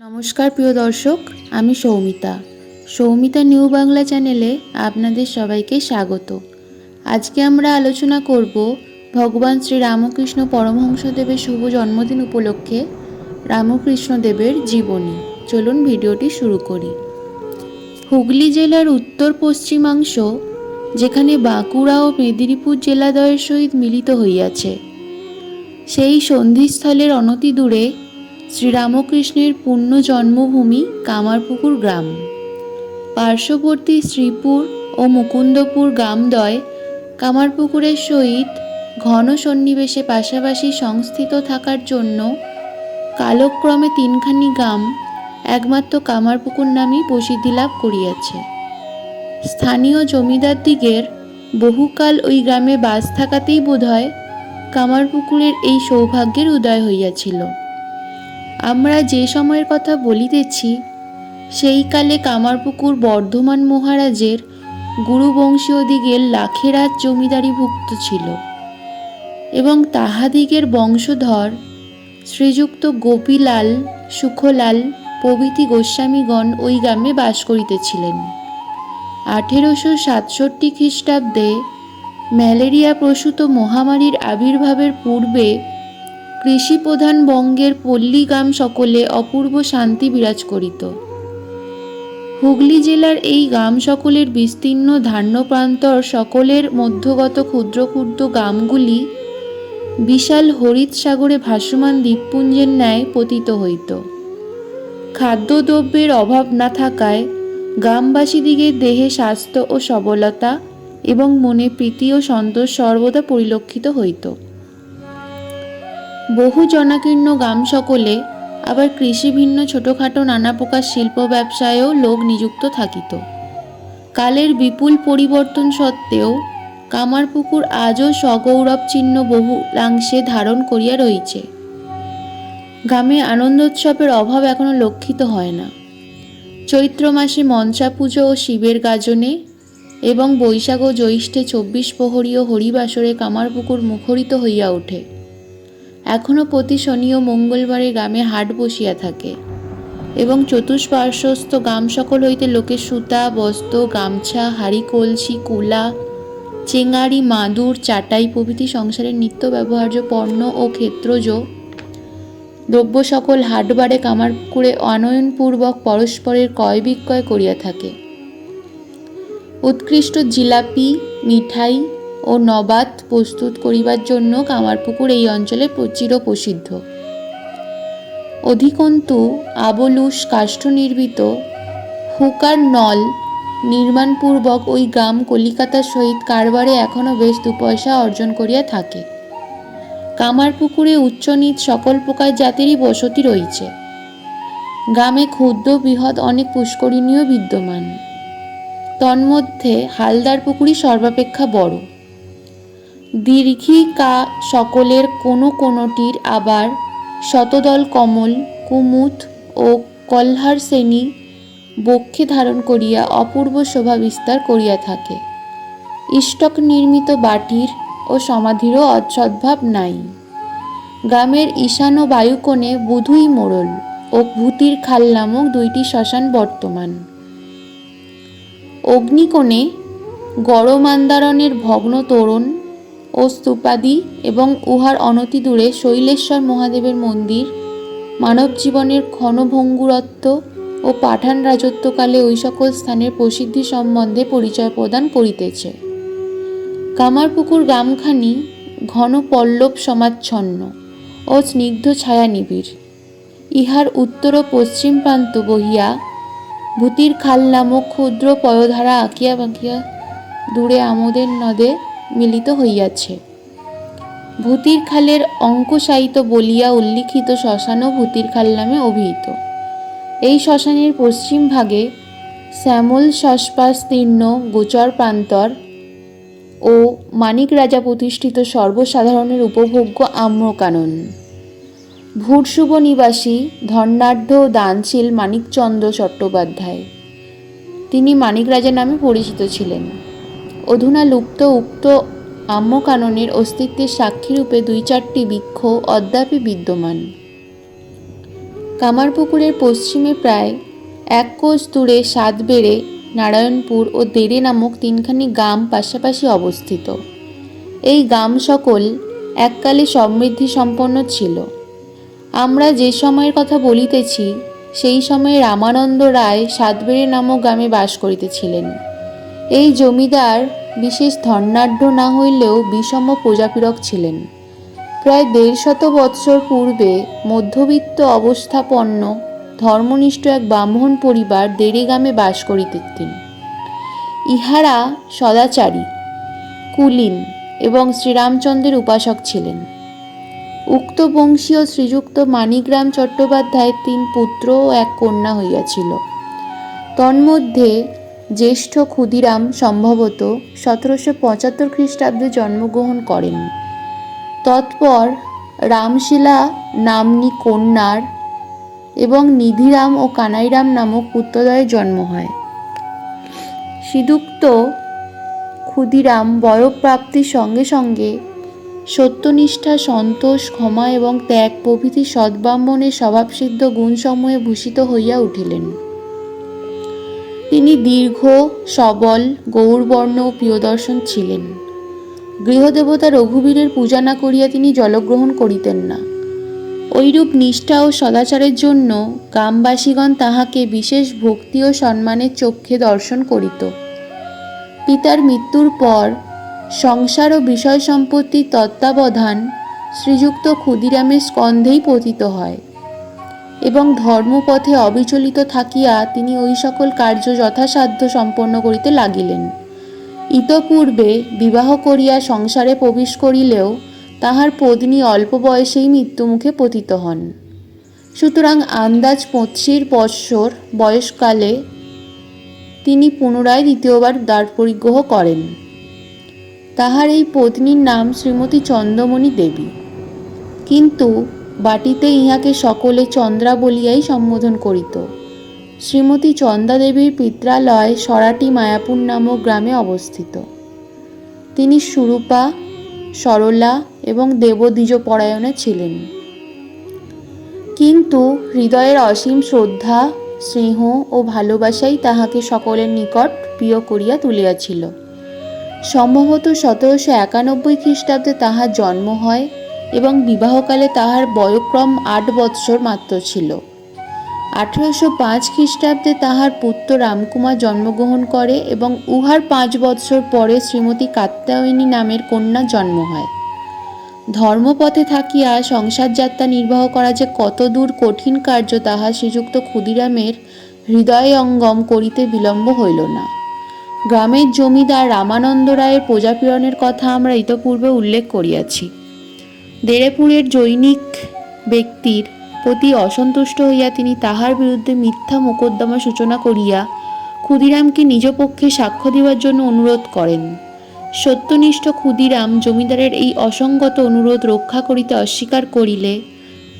নমস্কার প্রিয় দর্শক, আমি সৌমিতা নিউ বাংলা চ্যানেলে আপনাদের সবাইকে স্বাগত। আজকে আমরা আলোচনা করব ভগবান শ্রী রামকৃষ্ণ পরমহংসদেবের শুভ জন্মদিন উপলক্ষে রামকৃষ্ণদেবের জীবনী। চলুন ভিডিওটি শুরু করি। হুগলি জেলার উত্তর পশ্চিমাংশ, যেখানে বাঁকুড়া ও মেদিনীপুর জেলাদ্বয়ের সহিত মিলিত হইয়াছে, সেই সন্ধিস্থলের অনতি দূরে শ্রীরামকৃষ্ণের পুণ্য জন্মভূমি কামারপুকুর গ্রাম। পার্শ্ববর্তী শ্রীপুর ও মুকুন্দপুর গ্রামদ্বয় কামারপুকুরের সহিত ঘন সন্নিবেশে পাশাপাশি সংস্থিত থাকার জন্য কালক্রমে তিনখানি গ্রাম একমাত্র কামারপুকুর নামেই প্রসিদ্ধি লাভ করিয়াছে। স্থানীয় জমিদারদিগের বহুকাল ওই গ্রামে বাস থাকাতেই বোধহয় কামারপুকুরের এই সৌভাগ্যের উদয় হইয়াছিল। আমরা যে সময়ের কথা বলিতেছি, সেই কালে কামারপুকুর বর্ধমান মহারাজের গুরুবংশীয়দিগের লাখেরাজ জমিদারিভুক্ত ছিল এবং তাহাদিগের বংশধর শ্রীযুক্ত গোপীলাল, সুখলাল প্রভৃতি গোস্বামীগণ ওই গ্রামে বাস করিতেছিলেন। 1867 খ্রিস্টাব্দে ম্যালেরিয়া প্রসূত মহামারীর আবির্ভাবের পূর্বে কৃষিপ্রধান বঙ্গের পল্লী গ্রাম সকলে অপূর্ব শান্তি বিরাজ করিত। হুগলি জেলার এই গ্রাম সকলের বিস্তীর্ণ ধান্য প্রান্তর সকলের মধ্যগত ক্ষুদ্র ক্ষুদ্র গ্রামগুলি বিশাল হরিৎ সাগরে ভাসমান দ্বীপপুঞ্জের ন্যায় পতিত হইত। খাদ্যদ্রব্যের অভাব না থাকায় গ্রামবাসীদিগের দেহে স্বাস্থ্য ও সবলতা এবং মনে প্রীতি ও সন্তোষ সর্বদা পরিলক্ষিত হইত। বহু জনাকীর্ণ গ্রাম সকলে আবার কৃষি ভিন্ন ছোটোখাটো নানা প্রকার শিল্প ব্যবসায়েও লোক নিযুক্ত থাকিত। কালের বিপুল পরিবর্তন সত্ত্বেও কামারপুকুর আজও সগৌরব চিহ্ন বহুলাংশে ধারণ করিয়া রহিছে। গ্রামে আনন্দোৎসবের অভাব এখনো লক্ষিত হয় না। চৈত্র মাসে মনসা পুজো ও শিবের গাজনে এবং বৈশাখ ও জ্যৈষ্ঠে 24 প্রহরী ও হরিবাসরে কামারপুকুর মুখরিত হইয়া ওঠে। এখনও প্রতি শনি ও মঙ্গলবারে গ্রামে হাট বসিয়া থাকে এবং চতুষ্পার্শ্বস্থ গ্রাম সকল হইতে লোকে সুতা, বস্ত্র, গামছা, হাঁড়ি কলসি, কুলা, চেঙারি, মাদুর, চাটাই প্রভৃতি সংসারের নিত্য ব্যবহার্য পণ্য ও ক্ষেত্রজ দ্রব্য সকল হাটবারে কামারপুকুরে আনয়নপূর্বক পরস্পরের ক্রয় বিক্রয় করিয়া থাকে। উৎকৃষ্ট জিলাপি, মিঠাই ও নবাত প্রস্তুত করিবার জন্য কামারপুকুর এই অঞ্চলে চির প্রসিদ্ধ। অধিকন্তু আবলুস কাষ্ঠ নির্মিত হুকার নল নির্মাণপূর্বক ওই গ্রাম কলিকাতার সহিত কারবারে এখনও বেশ 2 পয়সা অর্জন করিয়া থাকে। কামারপুকুরে উচ্চনীচ সকল প্রকার জাতিরই বসতি রয়েছে। গ্রামে ক্ষুদ্র বৃহৎ অনেক পুষ্করিণীও বিদ্যমান। তন্মধ্যে হালদার পুকুরই সর্বাপেক্ষা বড়। দীর্ঘিকা সকলের কোনোটির আবার শতদল কমল, কুমুদ ও কল্হার শ্রেণী বক্ষে ধারণ করিয়া অপূর্ব শোভা বিস্তার করিয়া থাকে। ইষ্টক নির্মিত বাটির ও সমাধিরও অসদ্ভাব নাই। গ্রামের ঈশান ও বায়ুকোণে বুধুই মোড়ল ও ভূতির খাল নামক 2টি শ্মশান বর্তমান। অগ্নিকোণে গড়মান্দারণের ভগ্ন তোরণ ও স্তূপাদি এবং উহার অনতি দূরে শৈলেশ্বর মহাদেবের মন্দির মানব জীবনের ক্ষণভঙ্গুরত্ব ও পাঠান রাজত্বকালে ওই সকল স্থানের প্রসিদ্ধি সম্বন্ধে পরিচয় প্রদান করিতেছে। কামারপুকুর গ্রামখানি ঘন পল্লব সমাচ্ছন্ন ও স্নিগ্ধ ছায়া নিবিড়। ইহার উত্তর ও পশ্চিম প্রান্ত বহিয়া ভূতির খাল নামক ক্ষুদ্র পয়োধারা আঁকিয়া বাঁকিয়া দূরে আমোদের নদে মিলিত হইয়াছে। ভূতির খালের অঙ্কশায়িত বলিয়া উল্লিখিত শ্মশানও ভূতির খাল নামে অভিহিত। এই শ্মশানের পশ্চিম ভাগে শ্যামল শস্পাস্তীর্ণ গোচর প্রান্তর ও মানিক রাজা প্রতিষ্ঠিত সর্বসাধারণের উপভোগ্য আম্রকানন। ভূর্শুভ নিবাসী ধর্নাঢ্য ও দানশীল মানিকচন্দ্র চট্টোপাধ্যায়, তিনি মানিক রাজা নামে পরিচিত ছিলেন। অধুনা লুপ্ত উক্ত আম্রকাননের অস্তিত্বের সাক্ষীরূপে 2-4টি বৃক্ষ অদ্যাপি বিদ্যমান। কামারপুকুরের পশ্চিমে প্রায় 1 কোষ দূরে সাতবেড়ে, নারায়ণপুর ও দেড়ে নামক তিনখানি গ্রাম পাশাপাশি অবস্থিত। এই গ্রাম সকল এককালে সমৃদ্ধি সম্পন্ন ছিল। আমরা যে সময়ের কথা বলিতেছি, সেই সময়ে রামানন্দ রায় সাতবেড়ে নামক গ্রামে বাস করিতেছিলেন। এই জমিদার বিশেষ ধনাঢ্য না হইলেও বিষম প্রজাপীড়ক ছিলেন। প্রায় 150 বৎসর পূর্বে মধ্যবিত্ত অবস্থাপন্ন ধর্মনিষ্ঠ এক ব্রাহ্মণ পরিবার দেড়ে গ্রামে বাস করিতেন। ইহারা সদাচারী, কুলীন এবং শ্রীরামচন্দ্রের উপাসক ছিলেন। উক্ত বংশীয় শ্রীযুক্ত মানিকরাম চট্টোপাধ্যায়ের 3 পুত্র ও 1 কন্যা হইয়াছিল। তন্মধ্যে জ্যেষ্ঠ ক্ষুদিরাম সম্ভবত 1775 খ্রিস্টাব্দে জন্মগ্রহণ করেন। তৎপর রামশীলা নাম্নী কন্যার এবং নিধিরাম ও কানাইরাম নামক পুত্রদ্বয়ের জন্ম হয়। শ্রীযুক্ত ক্ষুদিরাম বয়ঃপ্রাপ্তির সঙ্গে সঙ্গে সত্যনিষ্ঠা, সন্তোষ, ক্ষমা এবং ত্যাগ প্রভৃতি সদ্ব্রাহ্মণের স্বভাবসিদ্ধ গুণসমূহে ভূষিত হইয়া উঠিলেন। তিনি দীর্ঘ, সবল, গৌরবর্ণ ও প্রিয়দর্শন ছিলেন। গৃহদেবতা রঘুবীরের পূজা না করিয়া তিনি জলগ্রহণ করিতেন না। ঐরূপ নিষ্ঠা ও সদাচারের জন্য গ্রামবাসীগণ তাহাকে বিশেষ ভক্তি ও সম্মানের চক্ষে দর্শন করিত। পিতার মৃত্যুর পর সংসার ও বিষয় সম্পত্তির তত্ত্বাবধান শ্রীযুক্ত ক্ষুদিরামের স্কন্ধেই পতিত হয় এবং ধর্মপথে অবিচলিত থাকিয়া তিনি ওই সকল কার্য যথাসাধ্য সম্পন্ন করিতে লাগিলেন। ইতপূর্বে বিবাহ করিয়া সংসারে প্রবেশ করিলেও তাহার পত্নী অল্প বয়সেই মৃত্যুমুখে পতিত হন। সুতরাং আন্দাজ 25 বৎসর বয়সকালে তিনি পুনরায় দ্বিতীয়বার দ্বার পরিগ্রহ করেন। তাহার এই পত্নীর নাম শ্রীমতী চন্দ্রমণি দেবী, কিন্তু বাটিতে ইহাকে সকলে চন্দ্রা বলিয়াই সম্বোধন করিত। শ্রীমতী চন্দ্রা দেবীর পিত্রালয় সরাটি মায়াপুর নামক গ্রামে অবস্থিত। তিনি সুরূপা, সরলা এবং দেবদ্বিজ পরায়ণা ছিলেন, কিন্তু হৃদয়ের অসীম শ্রদ্ধা, স্নেহ ও ভালোবাসাই তাহাকে সকলের নিকট প্রিয় করিয়া তুলিয়াছিল। সম্ভবত 1791 খ্রিস্টাব্দে তাহার জন্ম হয় এবং বিবাহকালে তাহার বয়ঃক্রম 8 বৎসর মাত্র ছিল। 1805 খ্রিস্টাব্দে তাহার পুত্র রামকুমার জন্মগ্রহণ করে এবং উহার 5 বৎসর পরে শ্রীমতী কাত্যায়নী নামের কন্যার জন্ম হয়। ধর্মপথে থাকিয়া সংসার যাত্রা নির্বাহ করা যে কত দূর কঠিন কার্য তাহা শ্রীযুক্ত ক্ষুদিরামের হৃদয়ঙ্গম করিতে বিলম্ব হইল না। গ্রামের জমিদার রামানন্দ রায়ের প্রজাপীড়নের কথা আমরা ইতপূর্বে উল্লেখ করিয়াছি। দেড়েপুরের জৈনিক ব্যক্তির প্রতি অসন্তুষ্ট হইয়া তিনি তাহার বিরুদ্ধে মিথ্যা মোকদ্দমা সূচনা করিয়া ক্ষুদিরামকে নিজ পক্ষে সাক্ষ্য দেওয়ার জন্য অনুরোধ করেন। সত্যনিষ্ঠ ক্ষুদিরাম জমিদারের এই অসঙ্গত অনুরোধ রক্ষা করিতে অস্বীকার করিলে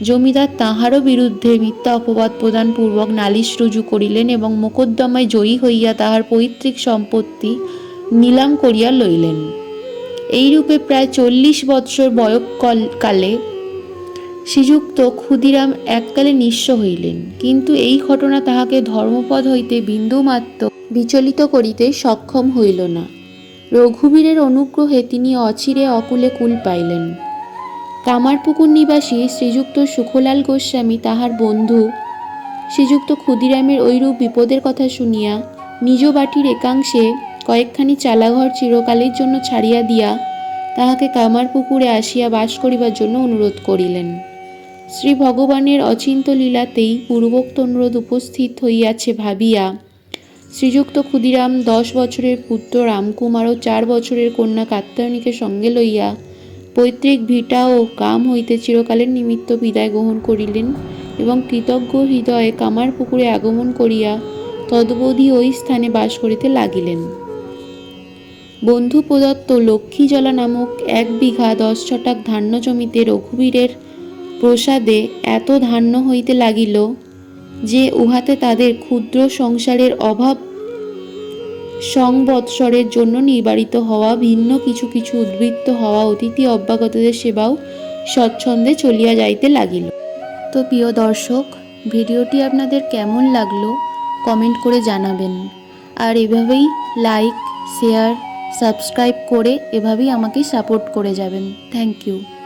জমিদার তাহারও বিরুদ্ধে মিথ্যা অপবাদ প্রদান পূর্বক নালিশ রুজু করিলেন এবং মোকদ্দমায় জয়ী হইয়া তাহার পৈতৃক সম্পত্তি নিলাম করিয়া লইলেন। এইরূপে প্রায় 40 বৎসর বয়ঃকালে শ্রীযুক্ত ক্ষুদিরাম এককালে নিঃস্ব হইলেন, কিন্তু এই ঘটনা তাহাকে ধর্মপদ হইতে বিন্দুমাত্র বিচলিত করিতে সক্ষম হইল না। রঘুবীরের অনুগ্রহে তিনি অচিরে অকুলে কুল পাইলেন। কামারপুকুর নিবাসী শ্রীযুক্ত সুখলাল গোস্বামী তাহার বন্ধু শ্রীযুক্ত ক্ষুদিরামের ঐরূপ বিপদের কথা শুনিয়া নিজ বাটির একাংশে কয়েকখানি চালাঘর চিরকালের জন্য ছাড়িয়া দিয়া তাহাকে কামারপুকুরে আসিয়া বাস করিবার জন্য অনুরোধ করিলেন। শ্রী ভগবানের অচিন্ত লীলাতেই পূর্বোক্ত অনুরোধ উপস্থিত হইয়াছে ভাবিয়া শ্রীযুক্ত ক্ষুদিরাম 10 বছরের পুত্র রামকুমার ও 4 বছরের কন্যা কাত্যায়নীকে সঙ্গে লইয়া পৈতৃক ভিটা ও গ্রাম হইতে চিরকালের নিমিত্ত বিদায় গ্রহণ করিলেন এবং কৃতজ্ঞ হৃদয়ে কামারপুকুরে আগমন করিয়া তদবধি ওই স্থানে বাস করিতে লাগিলেন। বন্ধু প্রদত্ত লক্ষ্মীজলা নামক 1 বিঘা 10 ছটাক ধান্য জমিতে রঘুবীরের প্রসাদে এত ধান্য হইতে লাগিল যে উহাতে তাদের ক্ষুদ্র সংসারের অভাব সংবৎসরের জন্য নিবারিত হওয়া, ভিন্ন কিছু কিছু উদ্বৃত্ত হওয়া, অতিথি অভ্যাগতদের সেবাও স্বচ্ছন্দে চলিয়া যাইতে লাগিল। তো প্রিয় দর্শক, ভিডিওটি আপনাদের কেমন লাগলো কমেন্ট করে জানাবেন। আর এভাবেই লাইক, শেয়ার, সাবস্ক্রাইব করে এভাবেই আমাকে সাপোর্ট করে যাবেন। Thank you.